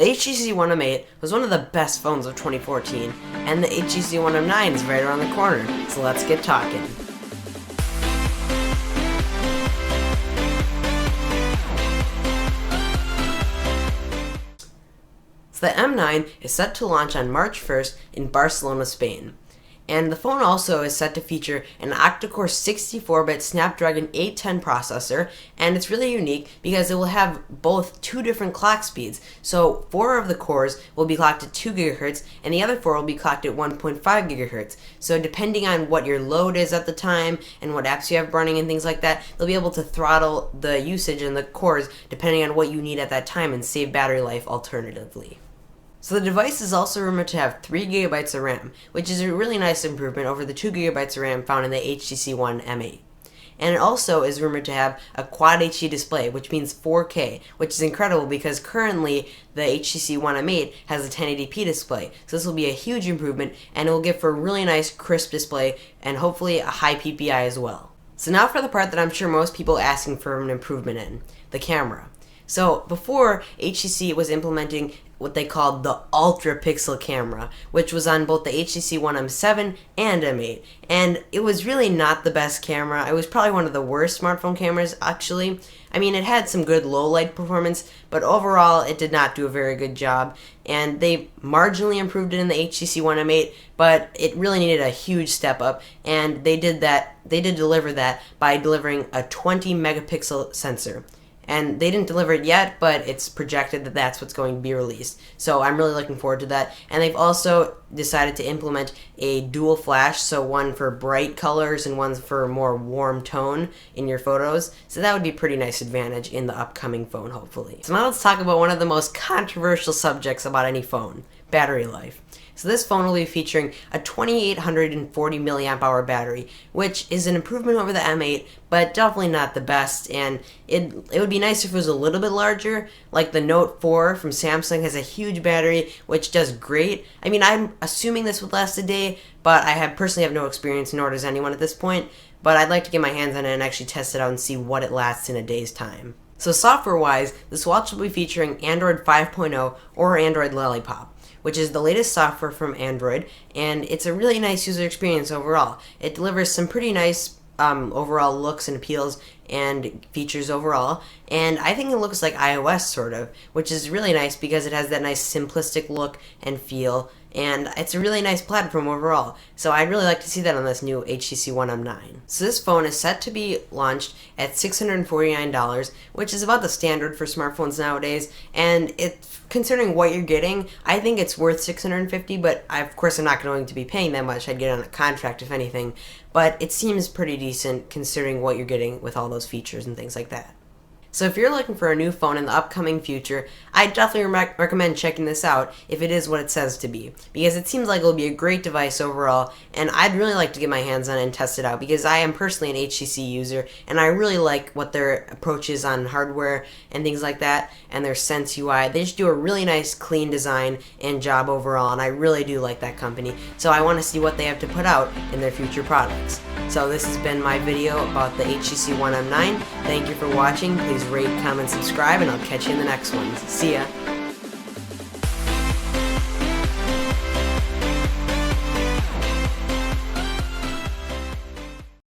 The HTC One M8 was one of the best phones of 2014, and the HTC One M9 is right around the corner, so let's get talking. So the M9 is set to launch on March 1st in Barcelona, Spain. And the phone also is set to feature an octa-core 64-bit Snapdragon 810 processor, and it's really unique because it will have both two different clock speeds. So 4 of the cores will be clocked at 2 GHz, and the other 4 will be clocked at 1.5 GHz. So depending on what your load is at the time and what apps you have running and things like that, they'll be able to throttle the usage in the cores depending on what you need at that time and save battery life alternatively. So the device is also rumored to have 3 GB of RAM, which is a really nice improvement over the 2 GB of RAM found in the HTC One M8. And it also is rumored to have a Quad HD display, which means 4K, which is incredible because currently the HTC One M8 has a 1080p display. So this will be a huge improvement, and it will give for a really nice crisp display and hopefully a high PPI as well. So now for the part that I'm sure most people are asking for an improvement in, the camera. So before, HTC was implementing what they called the ultra pixel camera, which was on both the HTC One M7 and M8, and it was really not the best camera. It was probably one of the worst smartphone cameras, actually. I mean, it had some good low light performance, but overall it did not do a very good job, and they marginally improved it in the HTC One M8, but it really needed a huge step up, and they did deliver that by delivering a 20 megapixel sensor. And they didn't deliver it yet, but it's projected that that's what's going to be released. So I'm really looking forward to that. And they've also decided to implement a dual flash, so one for bright colors and one for more warm tone in your photos. So that would be a pretty nice advantage in the upcoming phone, hopefully. So now let's talk about one of the most controversial subjects about any phone, battery life. So this phone will be featuring a 2840 milliamp hour battery, which is an improvement over the M8, but definitely not the best, and it would be nice if it was a little bit larger. Like the Note 4 from Samsung has a huge battery, which does great. I mean, I'm assuming this would last a day, but I personally have no experience, nor does anyone at this point, but I'd like to get my hands on it and actually test it out and see what it lasts in a day's time. So software-wise, this watch will be featuring Android 5.0 or Android Lollipop, which is the latest software from Android, and it's a really nice user experience overall. It delivers some pretty nice overall looks and appeals and features overall, and I think it looks like iOS sort of, which is really nice because it has that nice simplistic look and feel, and it's a really nice platform overall. So I'd really like to see that on this new HTC One M9. So this phone is set to be launched at $649, which is about the standard for smartphones nowadays, and considering what you're getting, I think it's worth $650, but of course I'm not going to be paying that much. I'd get on a contract if anything, but it seems pretty decent considering what you're getting with all those features and things like that. So if you're looking for a new phone in the upcoming future, I definitely recommend checking this out if it is what it says to be, because it seems like it'll be a great device overall, and I'd really like to get my hands on it and test it out because I am personally an HTC user, and I really like what their approach is on hardware and things like that, and their Sense UI. They just do a really nice, clean design and job overall, and I really do like that company, so I want to see what they have to put out in their future products. So this has been my video about the HTC One M9. Thank you for watching. Please rate, comment, subscribe, and I'll catch you in the next one. See ya!